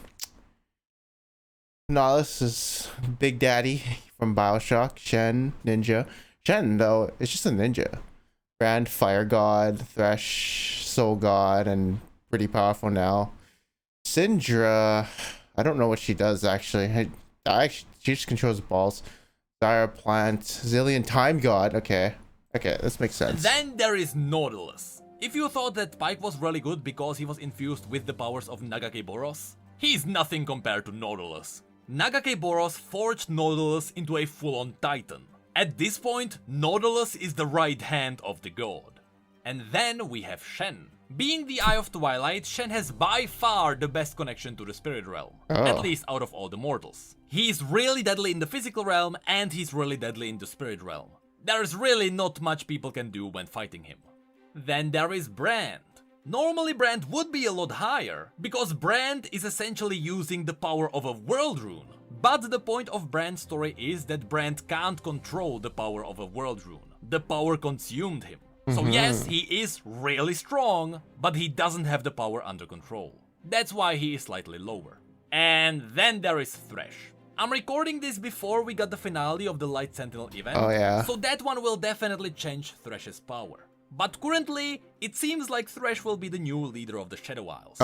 Nautilus is Big Daddy from Bioshock, Shen, Ninja. Shen, though, is just a ninja. Brand, Fire God, Thresh, Soul God, and pretty powerful now. Syndra, I don't know what she does actually. She just controls balls. Dire Plant, Zillion, Time God. Okay, this makes sense. Then there is Nautilus. If you thought that Pike was really good because he was infused with the powers of Nagake Boros, he's nothing compared to Nautilus. Nagake Boros forged Nautilus into a full-on titan. At this point, Nautilus is the right hand of the god. And then we have Shen. Being the Eye of Twilight, Shen has by far the best connection to the spirit realm, at least out of all the mortals. He's really deadly in the physical realm and he's really deadly in the spirit realm. There's really not much people can do when fighting him. Then there is Brand. Normally Brand would be a lot higher, because Brand is essentially using the power of a world rune. But the point of Brand's story is that Brand can't control the power of a world rune. The power consumed him. So yes, he is really strong, but he doesn't have the power under control. That's why he is slightly lower. And then there is Thresh. I'm recording this before we got the finale of the Light Sentinel event, so that one will definitely change Thresh's power. But currently, it seems like Thresh will be the new leader of the Shadow Isles.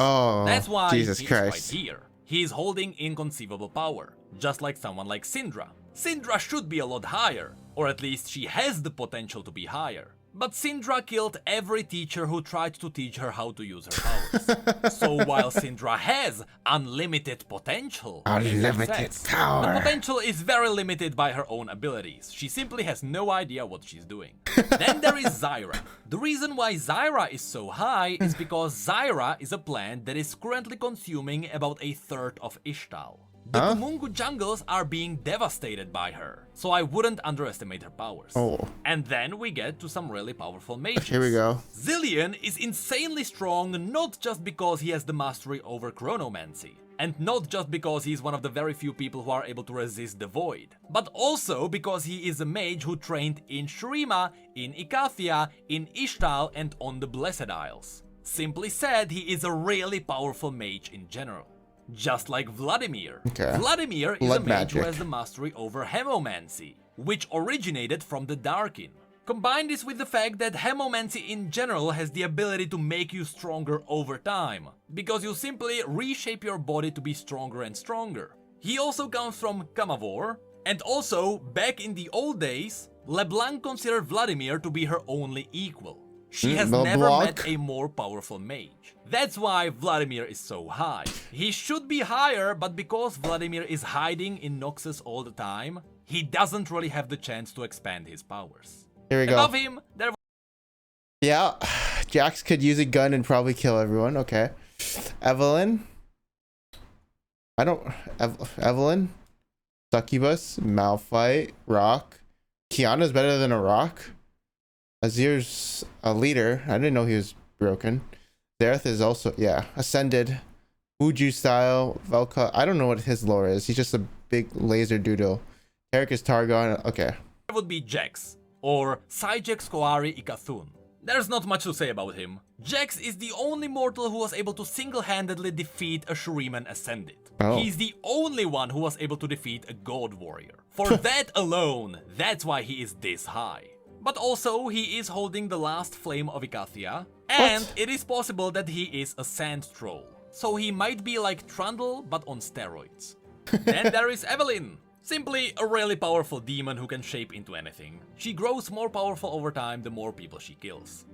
That's why Jesus he's Christ. right here. He is holding inconceivable power, just like someone like Syndra. Syndra should be a lot higher, or at least she has the potential to be higher. But Syndra killed every teacher who tried to teach her how to use her powers. So while Syndra has unlimited potential, Unlimited power. the potential is very limited by her own abilities. She simply has no idea what she's doing. Then there is Zyra. The reason why Zyra is so high is because Zyra is a plant that is currently consuming about a third of Ishtal. The goomangoo jungles are being devastated by her, so I wouldn't underestimate her powers. Oh. And then we get to some really powerful mages. Here we go. Zilean is insanely strong, not just because he has the mastery over chronomancy, and not just because he's one of the very few people who are able to resist the void, but also because he is a mage who trained in Shurima, in Icathia, in Ishtal, and on the Blessed Isles. Simply said, he is a really powerful mage in general. Just like Vladimir. Okay. Vladimir is Blood a mage who magic. has the mastery over hemomancy, which originated from the Darkin. Combine this with the fact that hemomancy in general has the ability to make you stronger over time, because you simply reshape your body to be stronger and stronger. He also comes from Kamavor, and also, back in the old days, LeBlanc considered Vladimir to be her only equal. She has never met a more powerful mage. That's why Vladimir is so high. He should be higher, but because Vladimir is hiding in Noxus all the time, he doesn't really have the chance to expand his powers. Here we go. Above him, there Yeah, Jax could use a gun and probably kill everyone. Okay. Evelyn. Evelyn. Succubus. Malphite. Rock. Kiana's better than a rock. Azir's a leader. I didn't know he was broken. Zereth is also, yeah, ascended. Uju style. Velka. I don't know what his lore is. He's just a big laser doodle. Tarek is Targon. Okay. would be Jax, or Syjax Koari Ikathun. There's not much to say about him. Jax is the only mortal who was able to single-handedly defeat a Shuriman Ascended. Oh. He's the only one who was able to defeat a God Warrior. For that alone, that's why he is this high. But also, he is holding the last flame of Icathia, and it is possible that he is a sand troll. So he might be like Trundle, but on steroids. Then there is Evelyn. Simply a really powerful demon who can shape into anything. She grows more powerful over time the more people she kills.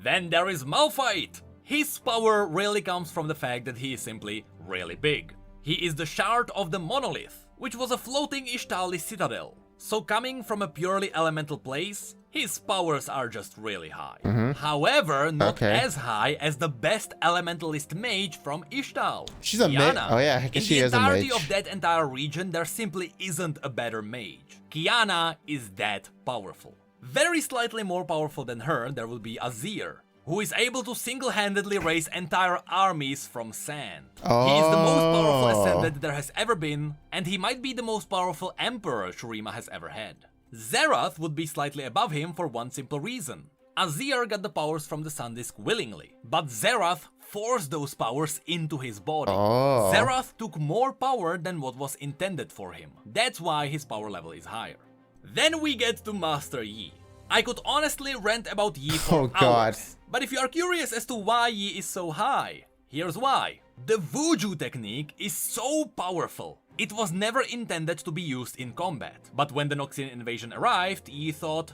Then there is Malphite. His power really comes from the fact that he is simply really big. He is the shard of the monolith, which was a floating Ishtali citadel. So coming from a purely elemental place, his powers are just really high. However, not as high as the best elementalist mage from Ishtal. She's a mage. Oh yeah, I guess she is a mage. In the entirety of that entire region, there simply isn't a better mage. Kiana is that powerful. Very slightly more powerful than her, there will be Azir, who is able to single-handedly raise entire armies from sand. He is the most powerful ascended there has ever been, and he might be the most powerful emperor Shurima has ever had. Zerath would be slightly above him for one simple reason. Azir got the powers from the Sun Disk willingly, but Zerath forced those powers into his body. Zerath took more power than what was intended for him. That's why his power level is higher. Then we get to Master Yi. I could honestly rant about Yi for hours, but if you are curious as to why Yi is so high, here's why. The Vuju technique is so powerful. It was never intended to be used in combat, but when the Noxian invasion arrived, Yi thought,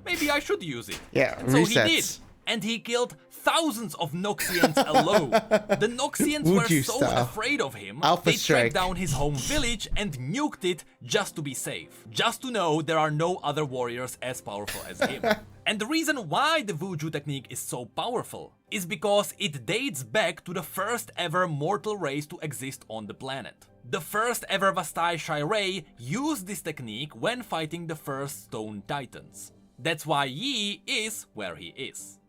maybe I should use it. Yeah, so he did, and he killed thousands of Noxians alone. The Noxians were so afraid of him, they tracked down his home village and nuked it just to be safe. Just to know there are no other warriors as powerful as him. And the reason why the Vuju technique is so powerful is because it dates back to the first ever mortal race to exist on the planet. The first ever Vastai Shirei used this technique when fighting the first Stone Titans. That's why Yi is where he is.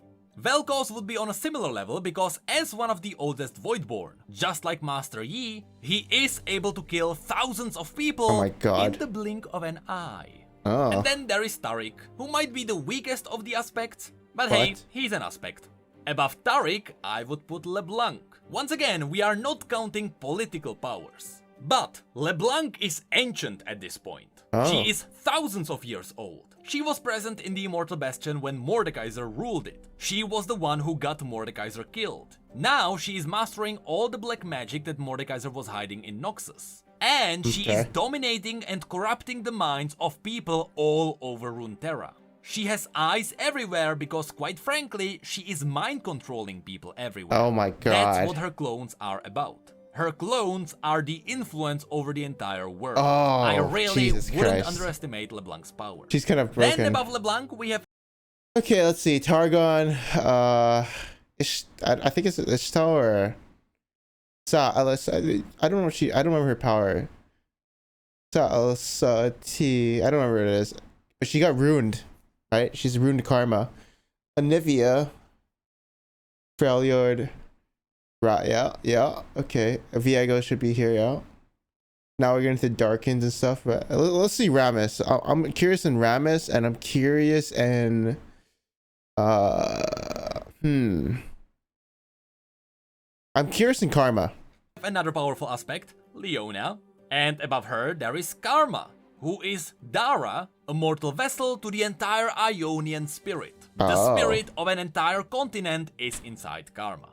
Vel'Koz would be on a similar level because as one of the oldest Voidborn, just like Master Yi, he is able to kill thousands of people in the blink of an eye. And then there is Tariq, who might be the weakest of the aspects, but hey, he's an aspect. Above Tariq, I would put LeBlanc. Once again, we are not counting political powers. But LeBlanc is ancient at this point. She is thousands of years old. She was present in the Immortal Bastion when Mordekaiser ruled it. She was the one who got Mordekaiser killed. Now she is mastering all the black magic that Mordekaiser was hiding in Noxus. And she is dominating and corrupting the minds of people all over Runeterra. She has eyes everywhere because, quite frankly, she is mind controlling people everywhere. Oh my That's god. what her clones are about. Her clones are the influence over the entire world. Oh, I really Jesus wouldn't Christ. underestimate LeBlanc's power. She's kind of broken. Then above LeBlanc, we have... Okay, let's see. Targon. I think it's Ishtar or Sa. I don't know. I don't remember her power. Sa T. I don't remember what it is. But she got ruined, right? She's ruined karma. Anivia. Freljord. Right, yeah, okay. Viego should be here, yeah. Now we're getting to Darkins and stuff, but let's see Rammus. I'm curious in Rammus, and I'm curious in I'm curious in Karma. another powerful aspect, Leona. And above her, there is Karma, who is Dara, a mortal vessel to the entire Ionian spirit. The spirit of an entire continent is inside Karma.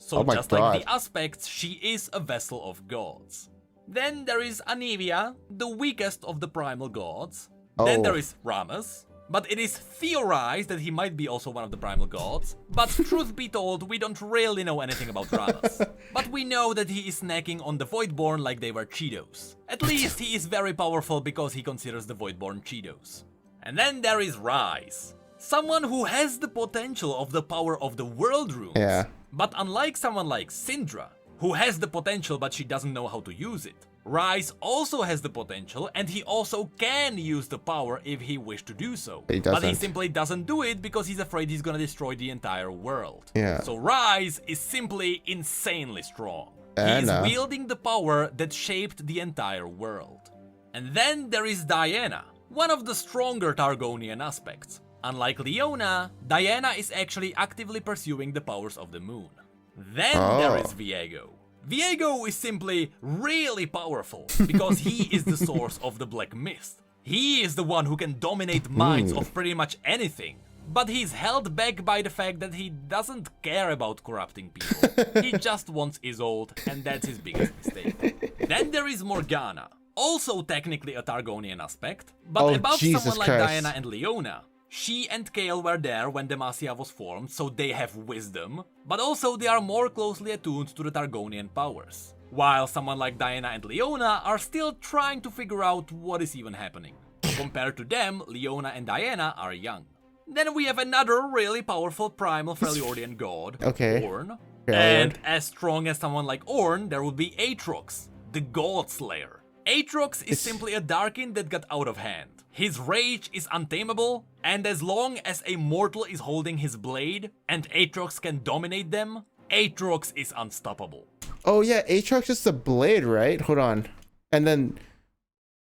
So just like the aspects, she is a vessel of gods. Then there is Anivia, the weakest of the primal gods. Then there is Rammus, but it is theorized that he might be also one of the primal gods. But truth be told, we don't really know anything about Rammus. But we know that he is snacking on the Voidborn like they were Cheetos. At least he is very powerful because he considers the Voidborn Cheetos. And then there is Rise. Someone who has the potential of the power of the World Runes. Yeah. But unlike someone like Syndra, who has the potential but she doesn't know how to use it, Rise also has the potential and he also can use the power if he wished to do so. But he simply doesn't do it because he's afraid he's gonna destroy the entire world. Yeah. So Rise is simply insanely strong. He is wielding the power that shaped the entire world. And then there is Diana, one of the stronger Targonian aspects. Unlike Leona, Diana is actually actively pursuing the powers of the moon. Then there is Viego. Viego is simply really powerful because he is the source of the Black Mist. He is the one who can dominate minds of pretty much anything. But he's held back by the fact that he doesn't care about corrupting people. He just wants Isolde, and that's his biggest mistake. Then there is Morgana, also technically a Targonian aspect, but above someone like Diana and Leona. She and Kael were there when Demacia was formed, so they have wisdom, but also they are more closely attuned to the Targonian powers. While someone like Diana and Leona are still trying to figure out what is even happening. Compared to them, Leona and Diana are young. Then we have another really powerful primal Freljordian god, Ornn. And as strong as someone like Ornn, there would be Aatrox, the God Slayer. Aatrox is simply a Darkin that got out of hand. His rage is untamable, and as long as a mortal is holding his blade, and Aatrox can dominate them, Aatrox is unstoppable. Oh yeah, Aatrox is the blade, right? Hold on. And then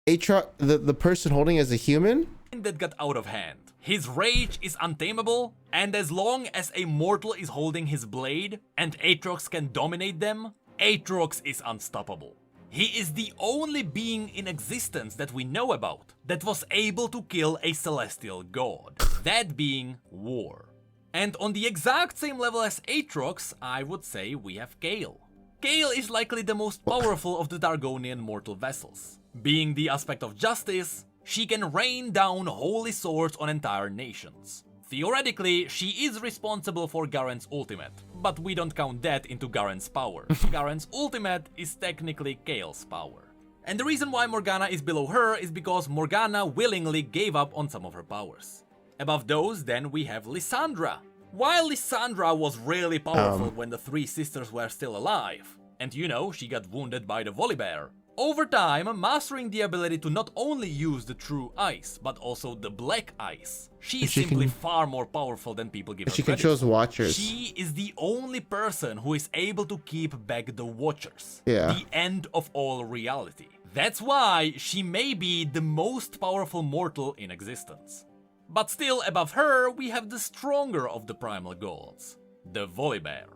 Aatrox, the person holding is a human? That got out of hand. His rage is untamable, and as long as a mortal is holding his blade, and Aatrox can dominate them, Aatrox is unstoppable. He is the only being in existence that we know about that was able to kill a celestial god, that being War. And on the exact same level as Aatrox, I would say we have Kael. Kael is likely the most powerful of the Targonian mortal vessels. Being the aspect of justice, she can rain down holy swords on entire nations. Theoretically, she is responsible for Garen's ultimate, but we don't count that into Garen's power. Garen's ultimate is technically Kael's power. And the reason why Morgana is below her is because Morgana willingly gave up on some of her powers. Above those, then we have Lysandra. While Lysandra was really powerful when the three sisters were still alive, and you know, she got wounded by the Volibear, over time, mastering the ability to not only use the true ice, but also the black ice. She is simply far more powerful than people give her credit. She controls Watchers. She is the only person who is able to keep back the Watchers. Yeah. The end of all reality. That's why she may be the most powerful mortal in existence. But still above her, we have the stronger of the primal gods, the Volibear.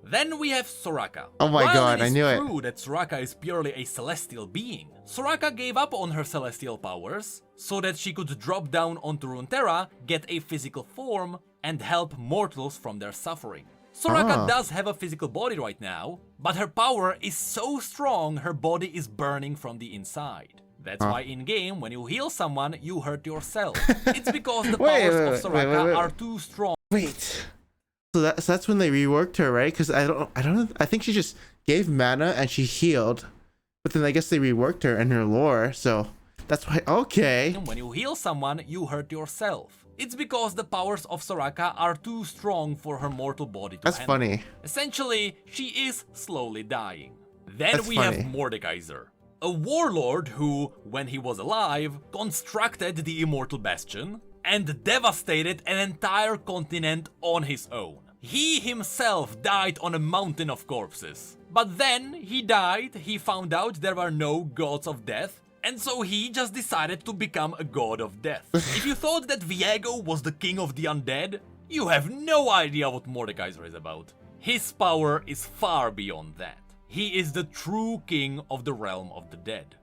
Then we have Soraka. Oh my god, I knew it. While it is true that Soraka is purely a celestial being, Soraka gave up on her celestial powers so that she could drop down onto Runeterra, get a physical form, and help mortals from their suffering. Soraka does have a physical body right now, but her power is so strong her body is burning from the inside. That's why in-game, when you heal someone, you hurt yourself. It's because the powers of Soraka are too strong. Wait. So that's when they reworked her, right? Because I think she just gave mana and she healed. But then I guess they reworked her in her lore, so that's why, okay. When you heal someone, you hurt yourself. It's because the powers of Soraka are too strong for her mortal body to That's handle. funny. Essentially, she is slowly dying. Then we have Mordekaiser, a warlord who, when he was alive, constructed the Immortal Bastion and devastated an entire continent on his own. He himself died on a mountain of corpses. But then he died, he found out there were no gods of death, and so he just decided to become a god of death. If you thought that Viego was the king of the undead, you have no idea what Mordekaiser is about. His power is far beyond that. He is the true king of the realm of the dead.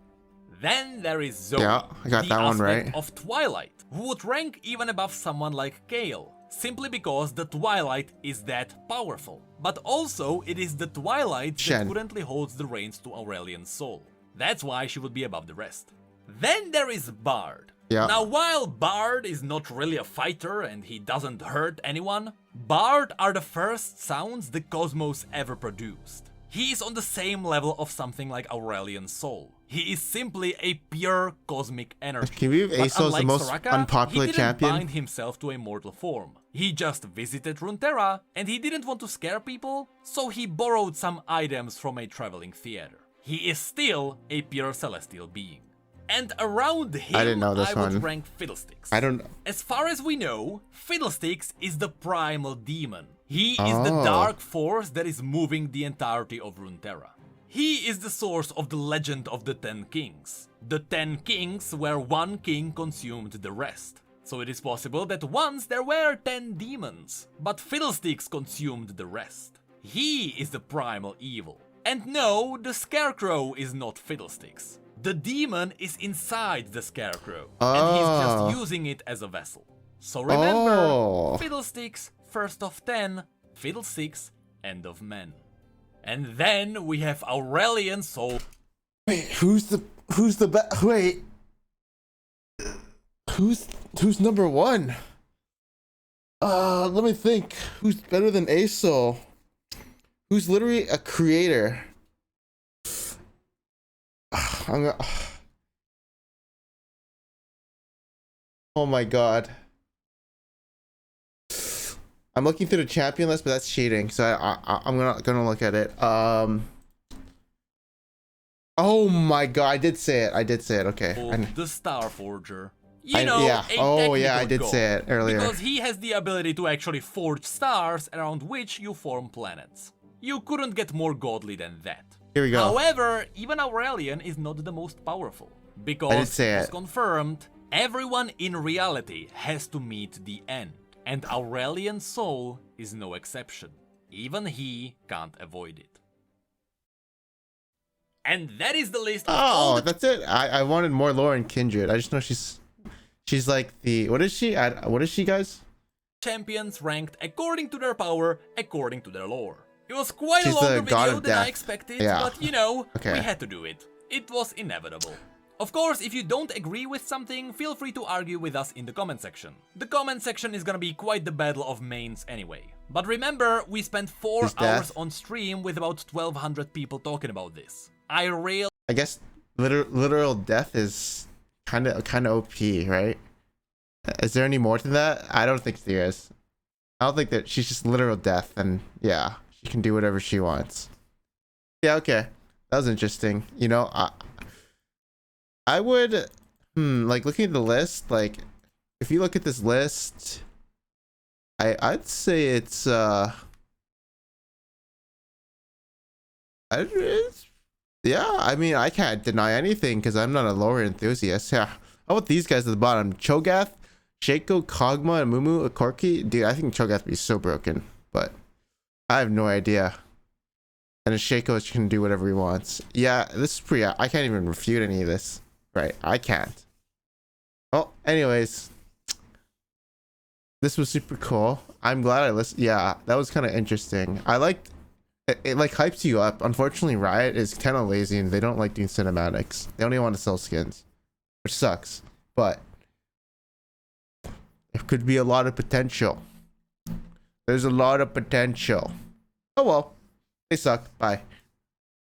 Then there is Zoe, yeah, I got the that one aspect right. of Twilight, who would rank even above someone like Kale, simply because the Twilight is that powerful. But also, it is the Twilight that currently holds the reins to Aurelian's soul. That's why she would be above the rest. Then there is Bard. Yeah. Now, while Bard is not really a fighter and he doesn't hurt anyone, Bard are the first sounds the cosmos ever produced. He is on the same level of something like Aurelian's soul. He is simply a pure cosmic energy. Can we believe Aesol is the most unpopular champion? He didn't bind himself to a mortal form. He just visited Runeterra, and he didn't want to scare people, so he borrowed some items from a traveling theater. He is still a pure celestial being. And around him, I didn't know this would one. rank Fiddlesticks. I don't know. As far as we know, Fiddlesticks is the primal demon. He is the dark force that is moving the entirety of Runeterra. He is the source of the legend of the 10 kings. The 10 kings where one king consumed the rest. So it is possible that once there were 10 demons, but Fiddlesticks consumed the rest. He is the primal evil. And no, the Scarecrow is not Fiddlesticks. The demon is inside the Scarecrow, and he's just using it as a vessel. So remember, Fiddlesticks, first of 10, Fiddlesticks, end of men. And then we have Aurelian Soul. Wait, who's number one? Let me think. Who's better than Aesol? Who's literally a creator? Oh my god. I'm looking through the champion list, but that's cheating. So I'm gonna look at it. Oh my god, I did say it. Okay. The Starforger. I did say it earlier. Because he has the ability to actually forge stars around which you form planets. You couldn't get more godly than that. Here we go. However, even Aurelian is not the most powerful. Because, as confirmed, everyone in reality has to meet the end. And Aurelian's soul is no exception. Even he can't avoid it. And that is the list of that's it. I wanted more lore and Kindred. I just know she's like the... What is she, guys? Champions ranked according to their power, according to their lore. It was quite a longer video than I expected, but we had to do it. It was inevitable. Of course, if you don't agree with something, feel free to argue with us in the comment section. The comment section is gonna be quite the battle of mains anyway. But remember, we spent 4 hours on stream with about 1200 people talking about this. I guess literal death is kind of OP, right? Is there any more to that? I don't think there is. I don't think that she's just literal death, and yeah, she can do whatever she wants. Yeah, okay. That was interesting. You know, I would, like, looking at the list, like, if you look at this list, I'd say it's, yeah, I mean, I can't deny anything because I'm not a lore enthusiast. Yeah. How about these guys at the bottom? Cho'Gath, Shaco, Kog'Maw, and Mumu, Corki? Dude, I think Cho'Gath would be so broken, but I have no idea. And a Shaco can do whatever he wants. Yeah, this is pretty, I can't even refute any of this. Right, I can't. Well, anyways, this was super cool. I'm glad I listened. Yeah, that was kind of interesting. I liked it, like hypes you up. Unfortunately, Riot is kind of lazy and they don't like doing cinematics. They only want to sell skins. which sucks. But there could be a lot of potential. There's a lot of potential. Oh well, they suck. Bye.